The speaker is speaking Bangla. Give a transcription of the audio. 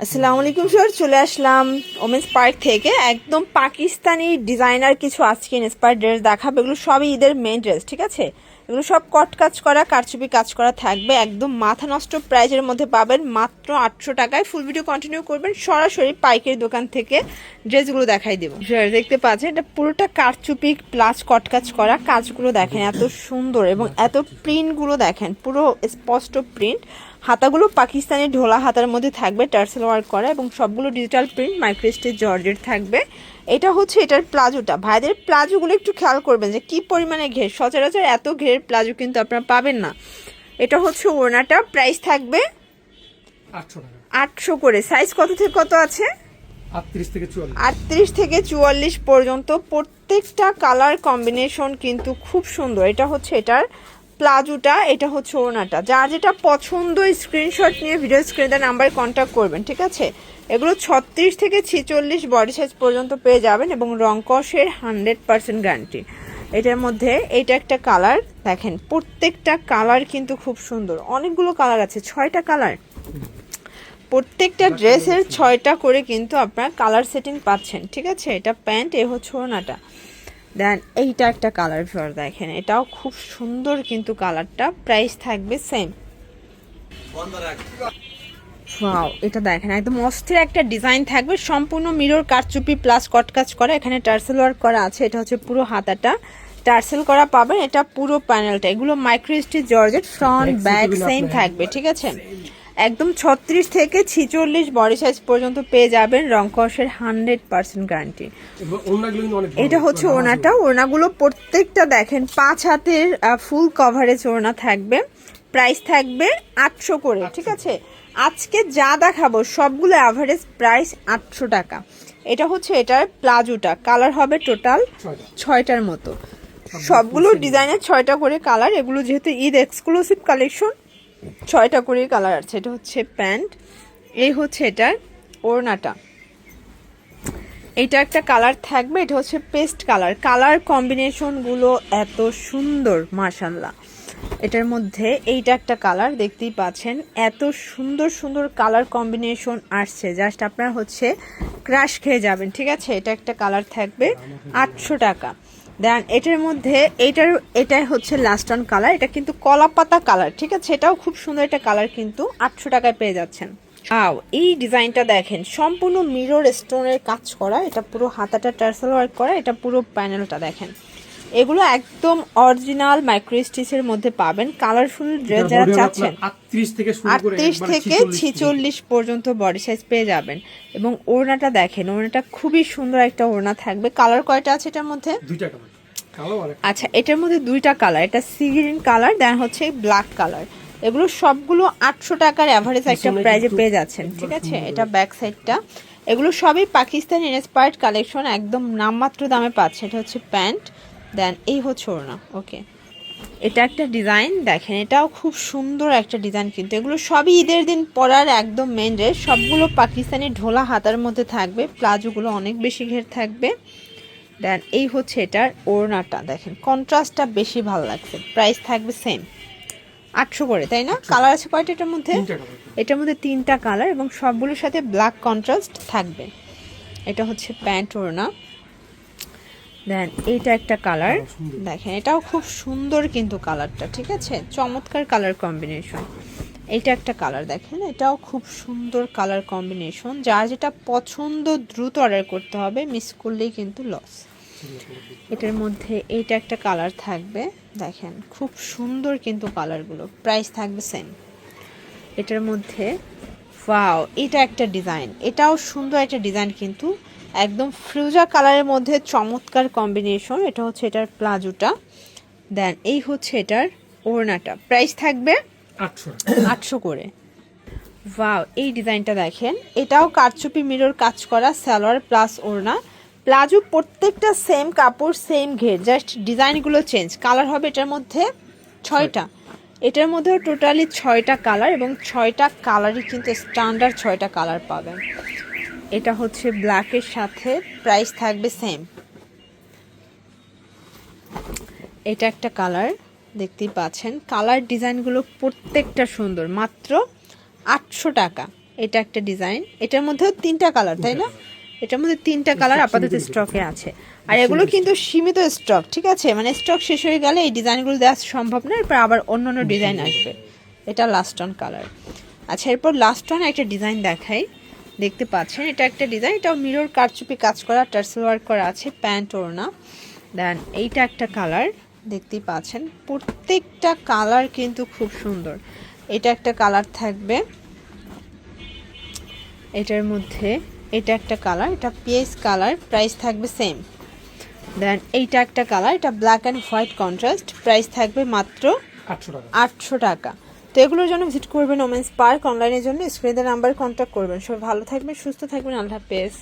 আসসালামু আলাইকুম স্যার, চলে আসলাম ওমেন্স পার্ক থেকে। একদম পাকিস্তানি ডিজাইনার কিছু আজকে ইন্সপায়ার ড্রেস দেখাবো। এগুলো সবই ঈদের মেন ড্রেস, ঠিক আছে? এগুলো সব কট কাজ করা, কারচুপি কাজ করা থাকবে। একদম মাথা নষ্ট প্রাইজের মধ্যে পাবেন মাত্র 800 টাকায়। ফুল ভিডিও কন্টিনিউ করবেন, সরাসরি পাইকারি দোকান থেকে ড্রেসগুলো দেখাই দেবো। দেখতে পাচ্ছেন এটা পুরোটা কারচুপি প্লাস কট কাজ করা। কাজগুলো দেখেন এত সুন্দর এবং এত প্রিন্টগুলো দেখেন পুরো স্পষ্ট প্রিন্ট। হাতাগুলো পাকিস্তানি ঢোলা হাতার মধ্যে থাকবে, টার্সেল ওয়ার্ক করা এবং সবগুলো ডিজিটাল প্রিন্ট মাইক্রোস্টেজ জর্জেট থাকবে। এটা হচ্ছে এটার প্লাজোটা। ভাইদের প্লাজোগুলো একটু খেয়াল করবেন যে কি পরিমাণে ঘের, সচরাচর এত ঘের প্লাজো কিন্তু আপনারা পাবেন না। এটা হচ্ছে ওড়নাটা, প্রাইস থাকবে 800 করে। সাইজ কত থেকে কত আছে? 38 থেকে 44 পর্যন্ত। প্রত্যেকটা কালার কম্বিনেশন কিন্তু খুব সুন্দর। এটা হচ্ছে এটার প্লাজোটা, এটা হচ্ছে ওড়নাটা। যার যেটা পছন্দ স্ক্রিনশট নিয়ে ভিডিও স্ক্রিনে নাম্বারে কন্ট্যাক্ট করবেন, ঠিক আছে? এগুলো 36 থেকে 46 বডি সাইজ পর্যন্ত পেয়ে যাবেন এবং রং কষের 100% গ্যারান্টি। এটার মধ্যে এইটা একটা কালার দেখেন, প্রত্যেকটা কালার কিন্তু খুব সুন্দর। অনেকগুলো কালার আছে, 6টা কালার। প্রত্যেকটা ড্রেসের 6টা করে কিন্তু আপনারা কালার সেটিং পাচ্ছেন, ঠিক আছে? এটা প্যান্ট, এ হচ্ছে ওড়নাটা। দেন এইটা একটা কালার ফিওর দেখেন, এটাও খুব সুন্দর কিন্তু কালারটা। প্রাইস থাকবে সেম। ওয়াও, এটা দেখেন একদম অস্থির একটা ডিজাইন থাকবে। সম্পূর্ণ মিরর কারচুপি প্লাস কট কাজ করা। এখানে টার্সেল ওয়ার্ক করা আছে। এটা হচ্ছে পুরো হাতাটা টার্সেল করা পাবেন। এটা পুরো প্যানেলটা এগুলো micro stitch georgette, front back same থাকবে, ঠিক আছে? একদম 36 থেকে 46 বডি সাইজ পর্যন্ত পেয়ে যাবেন, রং কষের 100% গ্যারান্টি। এটা হচ্ছে ওড়নাটা। ওড়নাগুলো প্রত্যেকটা দেখেন 5 হাতের ফুল কভারেজ ওড়না থাকবে। প্রাইস থাকবে 800 করে, ঠিক আছে? আজকে যা দেখাবো সবগুলো অ্যাভারেজ প্রাইস 800 টাকা। এটা হচ্ছে এটার প্লাজোটা, কালার হবে টোটাল 6টার মতো। সবগুলো ডিজাইনের 6টা করে কালার। এগুলো যেহেতু ঈদ এক্সক্লুসিভ কালেকশন, 6টা করে কালার আছে। এটা হচ্ছে প্যান্ট, এই হচ্ছে এটার ওড়নাটা। এইটা একটা কালার থাকবে, এটা হচ্ছে পেস্ট কালার। কালার কম্বিনেশনগুলো এত সুন্দর মাশাল্লাহ। এটার মধ্যে এইটা একটা কালার দেখতেই পাচ্ছেন, এত সুন্দর সুন্দর কালার কম্বিনেশন আসছে, জাস্ট আপনার হচ্ছে ক্রাশ খেয়ে যাবেন, ঠিক আছে? এটা একটা কালার থাকবে 800 টাকা। দেন এটার মধ্যে এটাই হচ্ছে লাস্ট অন কালার। এটা কিন্তু কলা পাতা কালার, ঠিক আছে? এটাও খুব সুন্দর একটা কালার, কিন্তু 800 টাকায় পেয়ে যাচ্ছেন। এই ডিজাইনটা দেখেন, সম্পূর্ণ মিরর স্টোনের কাজ করা। এটা পুরো হাতাটা টার্সেল ওয়ার্ক করা। এটা পুরো প্যানেলটা দেখেন। এগুলো একদম অরিজিনাল মাইক্রো স্টিচের মধ্যে পাবেন। কালারফুল ড্রেস যারা চাচ্ছেন 38 থেকে 46 পর্যন্ত বডি সাইজ পেয়ে যাবেন। এবং ওড়নাটা দেখেন, ওড়নাটা খুবই সুন্দর একটা ওড়না থাকবে। কালার কয়টা আছে এটার মধ্যে? 2টা কালার। আচ্ছা, এটার মধ্যে 2টা কালার। এটা সি গ্রিন কালার, দেন হচ্ছে ব্ল্যাক কালার। এগুলো সবগুলো 800 টাকার অ্যাভারেজ একটা প্রাইজে পেয়ে যাচ্ছেন, ঠিক আছে? এটা ব্যাক সাইডটা। এগুলো সবই পাকিস্তানি ইন্সপায়ার্ড কালেকশন, একদম নামমাত্র দামে পাচ্ছে। এটা হচ্ছে প্যান্ট, দেন এই হচ্ছে ওড়না। ওকে, এটা একটা ডিজাইন দেখেন, এটাও খুব সুন্দর একটা ডিজাইন। কিন্তু এগুলো সবই ঈদের দিন পরার একদম মেন ড্রেস। সবগুলো পাকিস্তানি ঢোলা হাতার মধ্যে থাকবে। প্লাজোগুলো অনেক বেশি ঘের থাকবে। দেন এই হচ্ছে এটার ওড়নাটা দেখেন, কন্ট্রাস্টটা বেশি ভালো লাগছে। প্রাইস থাকবে সেম 800 করে, তাই না? কালার আছে কয়টা এটার মধ্যে? এটার মধ্যে 3টা কালার এবং সবগুলোর সাথে ব্ল্যাক কন্ট্রাস্ট থাকবে। এটা হচ্ছে প্যান্ট ওড়না। দেন এইটা একটা কালার দেখেন, এটাও খুব সুন্দর কিন্তু কালারটা, ঠিক আছে? চমৎকার কালার কম্বিনেশন। এইটা একটা কালার দেখেন, এটাও খুব সুন্দর কালার কম্বিনেশন। যার যেটা পছন্দ দ্রুত অর্ডার করতে হবে, মিস করলেই কিন্তু লস। এটার মধ্যে এইটা একটা কালার থাকবে দেখেন, খুব সুন্দর কিন্তু কালারগুলো। প্রাইস থাকবে সেম। এটার মধ্যে ওয়াও, এটা একটা ডিজাইন, এটাও সুন্দর একটা ডিজাইন, কিন্তু একদম ফ্রুজা কালারের মধ্যে চমৎকার কম্বিনেশন। এটা হচ্ছে এটার প্লাজোটা, দেন এই হচ্ছে এটার ওড়নাটা। প্রাইস থাকবে 800 করে। ওয়াও, এই ডিজাইনটা দেখেন, এটাও কারচুপি মিরর কাজ করা, সালোয়ার প্লাস ওড়না। প্লাজো প্রত্যেকটা সেম কাপড়, সেম ঘের, জাস্ট ডিজাইনগুলো চেঞ্জ। কালার হবে এটার মধ্যে 6টা। এটার মধ্যেও টোটালি 6টা কালার এবং 6টা কালারই কিন্তু স্ট্যান্ডার্ড 6টা কালার পাবেন। এটা হচ্ছে ব্ল্যাকের সাথে, প্রাইস থাকবে সেম। এটা একটা কালার দেখতেই পাচ্ছেন, কালার ডিজাইনগুলো প্রত্যেকটা সুন্দর। মাত্র 800 টাকা। এটা একটা ডিজাইন, এটার মধ্যেও 3টা কালার, তাই না? এটার মধ্যে 3টা কালার আপাতত স্টকে আছে। আর এগুলো কিন্তু সীমিত স্টক, ঠিক আছে? মানে স্টক শেষ হয়ে গেলে এই ডিজাইনগুলো দেওয়া সম্ভব না, এরপর আবার অন্য ডিজাইন আসবে। এটা লাস্ট অন কালার। আচ্ছা, এরপর লাস্ট অন একটা ডিজাইন দেখাই। দেখতে পাচ্ছেন এটা একটা ডিজাইন, এটাও মিরর কারচুপি কাজ করা, টার্সেল ওয়ার্ক করা আছে, প্যান্ট ওড়না। দেন এইটা একটা কালার, দেখতেই পাচ্ছেন প্রত্যেকটা কালার কিন্তু খুব সুন্দর। এটা একটা কালার থাকবে, এটার মধ্যে এটা একটা কালার, এটা পিএস কালার, প্রাইস থাকবে সেম। দেন এইটা একটা কালার, এটা black and white contrast, price থাকবে মাত্র 800 টাকা। তো এগুলোর জন্য ভিজিট করবেন ওমেন্স পার্ক, অনলাইনের জন্য স্ক্রিনের নাম্বার কন্ট্যাক্ট করবেন। সবাই ভালো থাকবেন, সুস্থ থাকবেন, আল্লাহ হাফেজ।